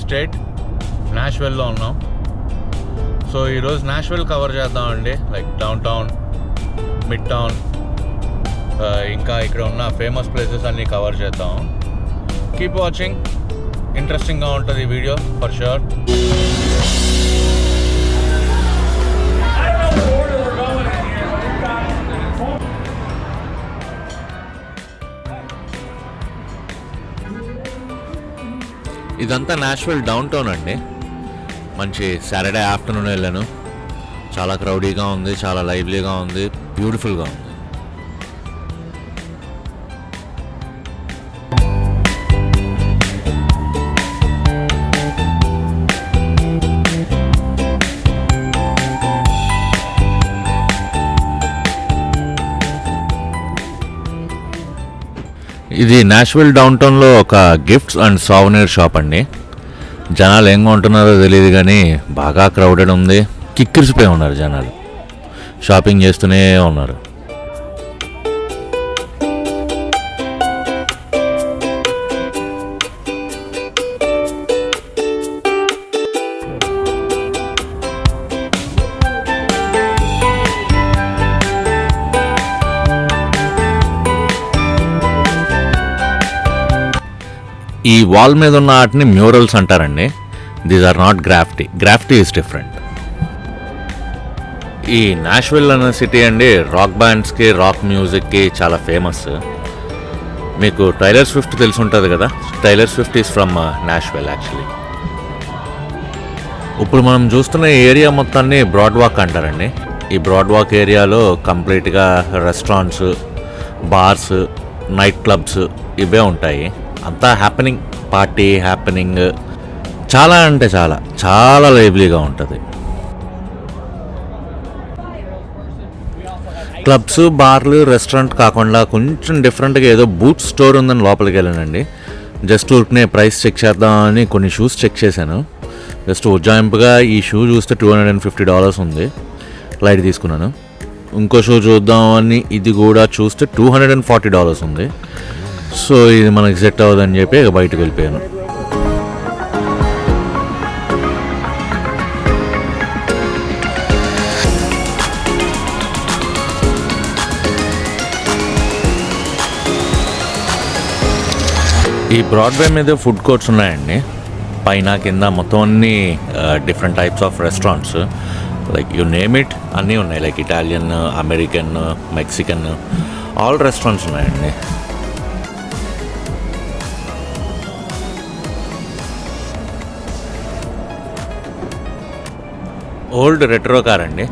State నాష్విల్లో ఉన్నాం. So ఈరోజు Nashville cover చేద్దామండి. Like down town, mid town, ఇంకా ఇక్కడ ఉన్న ఫేమస్ ప్లేసెస్ అన్నీ కవర్ చేద్దాం. కీప్ వాచింగ్, ఇంట్రెస్టింగ్గా ఉంటుంది వీడియో ఫర్ షూర్. ఇదంతా నాష్విల్ డౌన్ టౌన్ అండి. మంచి సాటర్డే ఆఫ్టర్నూన్ వెళ్ళాను. చాలా క్రౌడీగా ఉంది, చాలా లైవ్లీగా ఉంది, బ్యూటిఫుల్గా ఉంది. ఇది నాష్విల్ డౌన్ టౌన్లో ఒక గిఫ్ట్స్ అండ్ సోవెనీర్ షాప్ అండి. జనాలు ఏం కొంటున్నారో తెలియదు కానీ బాగా క్రౌడెడ్ ఉంది. కిక్కిరిసిపోయి ఉన్నారు జనాలు, షాపింగ్ చేస్తూనే ఉన్నారు. ఈ వాల్ మీద ఉన్న ఆర్ట్ని మ్యూరల్స్ అంటారండి. These are not graffiti. Graffiti is different. ఈ నాష్విల్ అనే సిటీ అండి రాక్ బ్యాండ్స్కి, రాక్ మ్యూజిక్కి చాలా ఫేమస్. మీకు టైలర్ స్విఫ్ట్ తెలిసి ఉంటుంది కదా. Taylor Swift is from Nashville actually. ఇప్పుడు మనం చూస్తున్న ఏరియా మొత్తాన్ని బ్రాడ్ వాక్ అంటారండి. ఈ బ్రాడ్ వాక్ ఏరియాలో కంప్లీట్గా రెస్టారెంట్స్, బార్స్, నైట్ క్లబ్స్ ఇవే ఉంటాయి. అంతా హ్యాపెనింగ్, పార్టీ హ్యాపెనింగ్, చాలా అంటే చాలా చాలా లైవ్లీగా ఉంటుంది. క్లబ్స్, బార్లు, రెస్టారెంట్ కాకుండా కొంచెం డిఫరెంట్గా ఏదో బూట్ స్టోర్ ఉందని లోపలికి వెళ్ళానండి. జస్ట్ ఊరికనే ప్రైస్ చెక్ చేద్దామని కొన్ని షూస్ చెక్ చేశాను. జస్ట్ ఉజ్జాయింపుగా ఈ షూ చూస్తే $250 ఉంది. లైట్ తీసుకున్నాను. ఇంకో షూ చూద్దామని ఇది కూడా చూస్తే $240 ఉంది. సో ఇది మనకి సెట్ అవ్వదని చెప్పి ఇక బయటకు వెళ్ళిపోయాను. ఈ బ్రాడ్వే మీద ఫుడ్ కోర్ట్స్ ఉన్నాయండి. పైన కింద మొత్తం అన్ని different types of restaurants, like you name it అన్నీ ఉన్నాయి. Like Italian, American, Mexican, all restaurants ఉన్నాయండి. ఓల్డ్ రెట్రో కార్ అండి.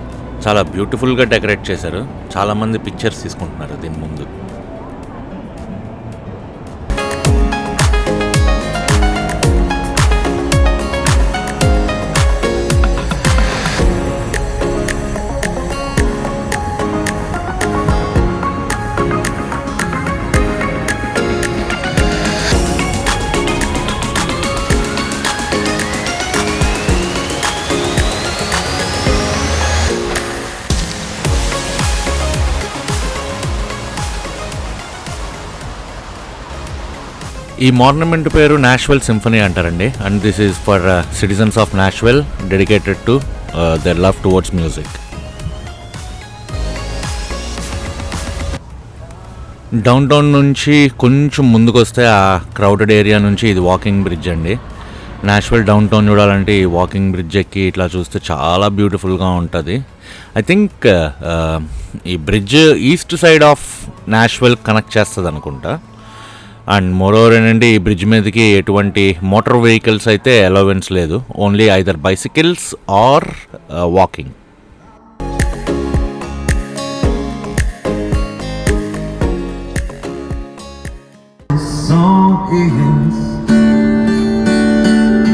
చాలా బ్యూటిఫుల్గా డెకరేట్ చేశారు. చాలామంది పిక్చర్స్ తీసుకుంటున్నారు దీని ముందు. ఈ మార్నమెంట్ పేరు నాష్విల్ సింఫనీ అంటారండి. And this is for citizens of Nashville, dedicated to their love towards music. Down town నుంచి కొంచెం ముందుకు వస్తే ఆ క్రౌడెడ్ ఏరియా నుంచి ఇది వాకింగ్ బ్రిడ్జ్ అండి. నాష్విల్ డౌన్ టౌన్ చూడాలంటే ఈ వాకింగ్ బ్రిడ్జ్ ఎక్కి ఇట్లా చూస్తే చాలా బ్యూటిఫుల్గా ఉంటుంది. ఐ థింక్ ఈ bridge east side of Nashville connect చేస్తుంది అనుకుంటా. అండ్ మోరోవర్ ఏంటంటే ఈ బ్రిడ్జ్ మీదకి ఎటువంటి మోటార్ వెహికల్స్ అయితే అలవెన్స్ లేదు. Only either bicycles or walking. song is,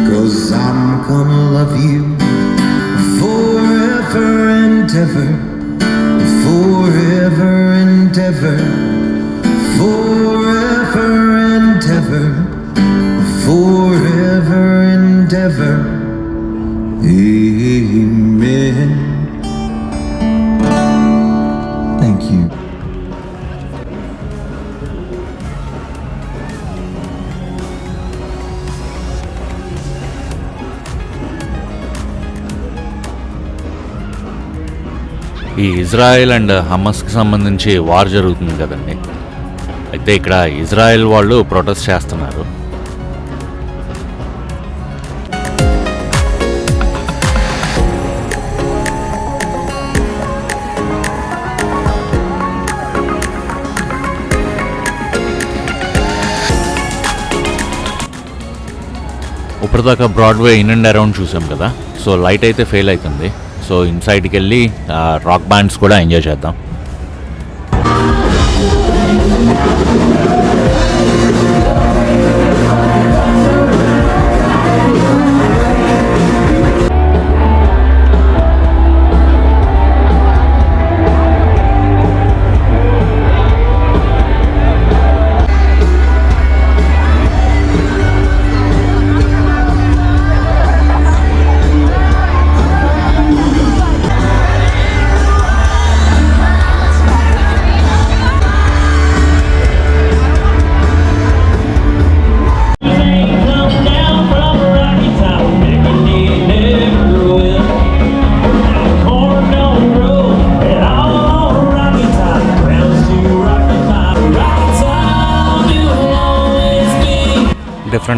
'cause I'm gonna love you forever and ever, forever and ever, forever and ever, forever and ever. Amen. Thank you. ఈ Israel and హమస్కి సంబంధించి war జరుగుతుంది కదండి. అయితే ఇక్కడ Israel వాళ్ళు protest చేస్తున్నారు. ఇప్పటిదాకా Broadway in and around చూసాం కదా. సో లైట్ అయితే ఫెయిల్ అవుతుంది. సో ఇన్సైడ్కి వెళ్ళి రాక్ బ్యాండ్స్ కూడా ఎంజాయ్ చేద్దాం.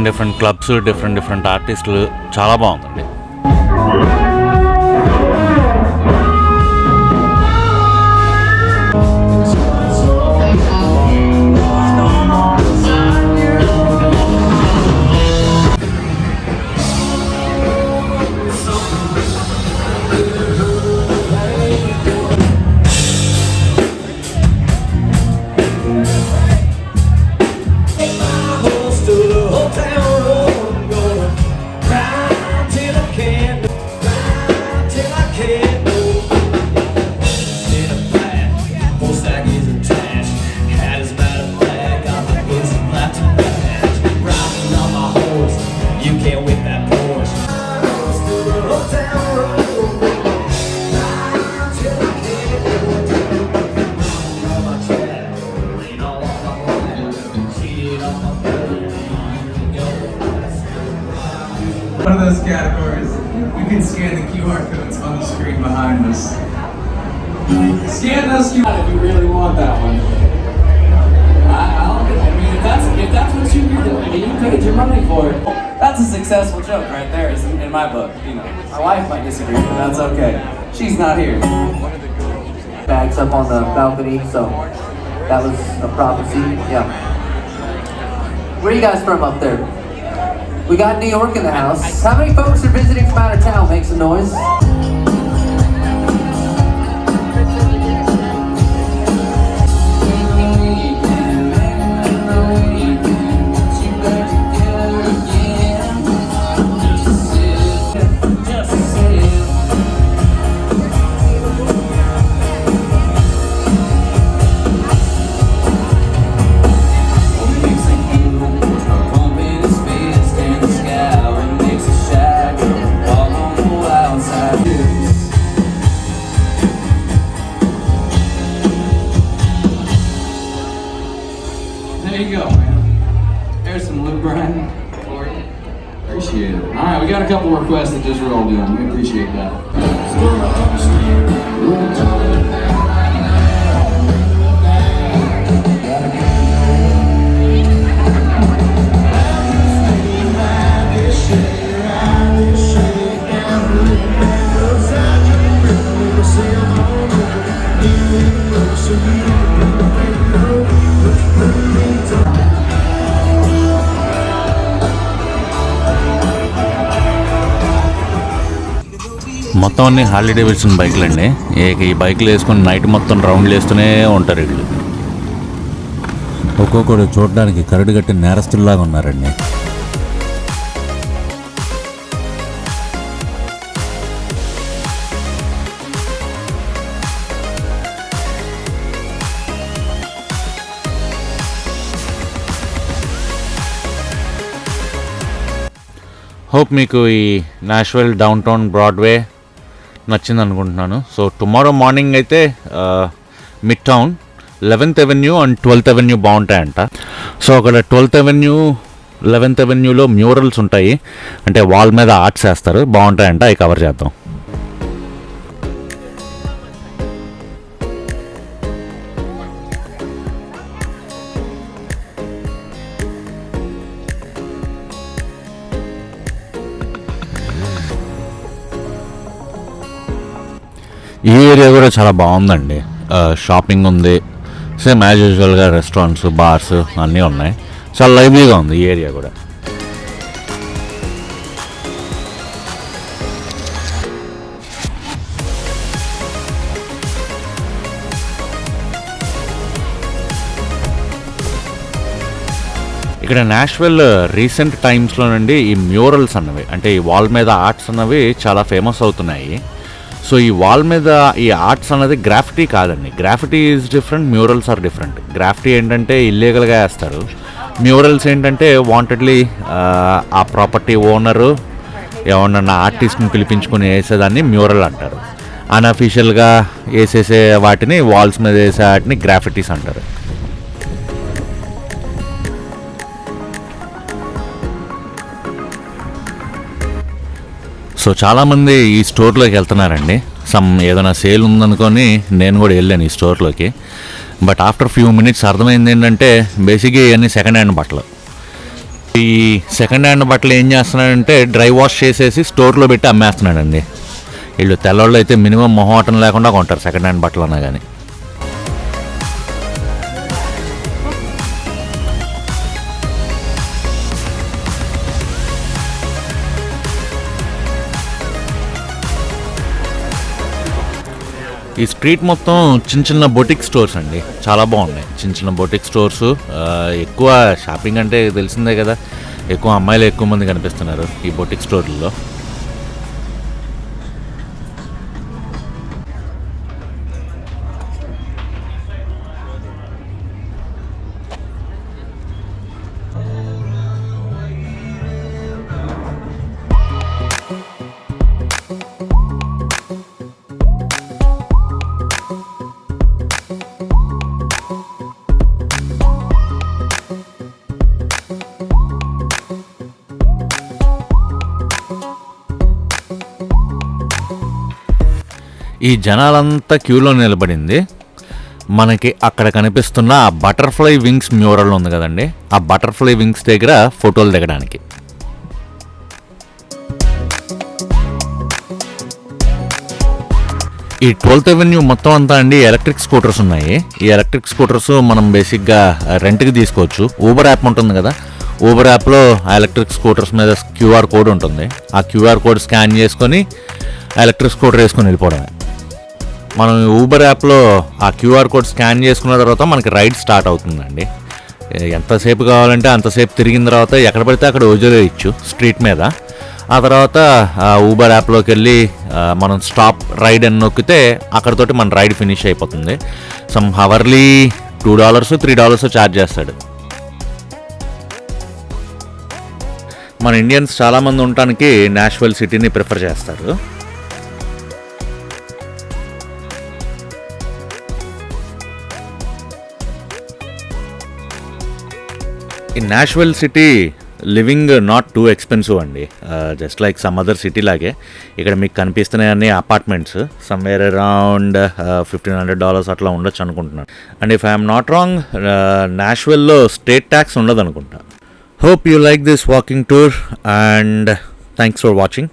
డిఫరెంట్ క్లబ్స్, డిఫరెంట్ ఆర్టిస్టులు, చాలా బాగుందండి. One of those categories, you can scan the QR codes on the screen behind us. Scan those QR if you really want that one. I mean, if that's what you need, I mean, you paid your money for it. That's a successful joke right there, in my book. You know, my wife might disagree, but that's okay. She's not here. Bags up on the balcony, so that was a prophecy. Yeah. Where are you guys from up there? We got New York in the house. How many folks are visiting from out of town? Make some noise. There you go, man. There's some Luke Bryan for you. Appreciate it. All right, we got a couple requests that just rolled in. We appreciate that. మొత్తం అన్ని Harley Davidson బైక్లు అండి. ఈ బైక్లు వేసుకొని night మొత్తం రౌండ్లు వేస్తూనే ఉంటారు వీళ్ళు. ఒక్కొక్కడు చూడడానికి కరడు కట్టి నేరస్తుల్లాగా ఉన్నారండి. హోప్ మీకు ఈ నాష్విల్ డౌన్ టౌన్ బ్రాడ్వే నచ్చింది అనుకుంటున్నాను. సో టుమారో మార్నింగ్ అయితే midtown 11th Avenue and 12th Avenue బాగుంటాయంట. సో అక్కడ 12th Avenue 11th Avenueలో మ్యూరల్స్ ఉంటాయి, అంటే వాల్ మీద ఆర్ట్స్ వేస్తారు, బాగుంటాయంట. అవి కవర్ చేద్దాం. ఈ ఏరియా కూడా చాలా బాగుందండి. షాపింగ్ ఉంది, సేమ్ యాజ్ యూజువల్గా రెస్టారెంట్స్, బార్స్ అన్నీ ఉన్నాయి. చాలా లైవ్లీగా ఉంది ఈ ఏరియా కూడా. ఇక్కడ నాష్విల్ రీసెంట్ టైమ్స్లో నుండి ఈ మ్యూరల్స్ అన్నవి, అంటే ఈ వాల్ మీద ఆర్ట్స్ అన్నవి చాలా ఫేమస్ అవుతున్నాయి. సో ఈ వాల్ మీద ఈ ఆర్ట్స్ అన్నది గ్రాఫిటీ కాదండి. Graffiti is different, murals are different. Graffiti ఏంటంటే ఇల్లీగల్గా వేస్తారు, మ్యూరల్స్ ఏంటంటే వాంటెడ్లీ ఆ ప్రాపర్టీ ఓనరు ఎవరన్నా ఆర్టిస్ట్ని పిలిపించుకొని వేసేదాన్ని మ్యూరల్ అంటారు. అన్అఫీషియల్గా వేసేసే వాటిని, వాల్స్ మీద వేసే వాటిని గ్రాఫిటీస్ అంటారు. సో చాలామంది ఈ స్టోర్లోకి వెళ్తున్నారండి. ఏదైనా సేల్ ఉందనుకొని నేను కూడా వెళ్ళాను ఈ స్టోర్లోకి. బట్ ఆఫ్టర్ ఫ్యూ మినిట్స్ అర్థమైంది ఏంటంటే బేసిక్గా ఇవన్నీ సెకండ్ హ్యాండ్ బట్టలు. ఈ సెకండ్ హ్యాండ్ బట్టలు ఏం చేస్తున్నాడంటే డ్రై వాష్ చేసేసి స్టోర్లో పెట్టి అమ్మేస్తున్నాడండి. వీళ్ళు తెల్లవాళ్ళు అయితే మినిమం మొహమాటం లేకుండా కొంటారు సెకండ్ హ్యాండ్ బట్టలు అన్నా కానీ. ఈ స్ట్రీట్ మొత్తం చిన్న చిన్న బొటిక్ స్టోర్స్ అండి, చాలా బాగున్నాయి. చిన్న చిన్న బొటిక్ స్టోర్స్. ఎక్కువ షాపింగ్ అంటే తెలిసిందే కదా, ఎక్కువ అమ్మాయిలు ఎక్కువ మంది కనిపిస్తున్నారు ఈ బొటిక్ స్టోర్లలో. ఈ జనాలంతా క్యూలో నిలబడింది మనకి అక్కడ కనిపిస్తున్న ఆ బటర్ఫ్లై వింగ్స్ మ్యూరల్ ఉంది కదండి, ఆ బటర్ఫ్లై వింగ్స్ దగ్గర ఫోటోలు దిగడానికి. ఈ 12th Avenue మొత్తం అంతా అండి ఎలక్ట్రిక్ స్కూటర్స్ ఉన్నాయి. ఈ ఎలక్ట్రిక్ స్కూటర్స్ మనం బేసిక్గా రెంట్కి తీసుకోవచ్చు. ఊబర్ యాప్ ఉంటుంది కదా, ఊబర్ యాప్లో ఆ ఎలక్ట్రిక్ స్కూటర్స్ మీద QR కోడ్ ఉంటుంది. ఆ QR కోడ్ స్కాన్ చేసుకొని ఎలక్ట్రిక్ స్కూటర్ వేసుకొని వెళ్ళిపోవడమే. మనం ఊబర్ యాప్లో ఆ QR కోడ్ స్కాన్ చేసుకున్న తర్వాత మనకి రైడ్ స్టార్ట్ అవుతుందండి. ఎంతసేపు కావాలంటే అంతసేపు తిరిగిన తర్వాత ఎక్కడ పడితే అక్కడ వదిలేయచ్చు స్ట్రీట్ మీద. ఆ తర్వాత ఊబర్ యాప్లోకి వెళ్ళి మనం స్టాప్ రైడ్ అని నొక్కితే అక్కడతోటి మన రైడ్ ఫినిష్ అయిపోతుంది. సమ్ హవర్లీ $2 $3 ఛార్జ్ చేస్తాడు. మన ఇండియన్స్ చాలామంది ఉండటానికి నాష్విల్ సిటీని ప్రిఫర్ చేస్తారు. ఈ Nashville city living not too expensive అండి. Just like some other city లాగే ఇక్కడ మీకు కనిపిస్తున్నాయి అన్ని అపార్ట్మెంట్స్. సమ్వేర్ అరౌండ్ $1,500 అట్లా ఉండొచ్చు అనుకుంటున్నాను. And if I'm not wrong నాష్విల్లో స్టేట్ ట్యాక్స్ ఉండదు అనుకుంటా. Hope you like this walking tour and thanks for watching.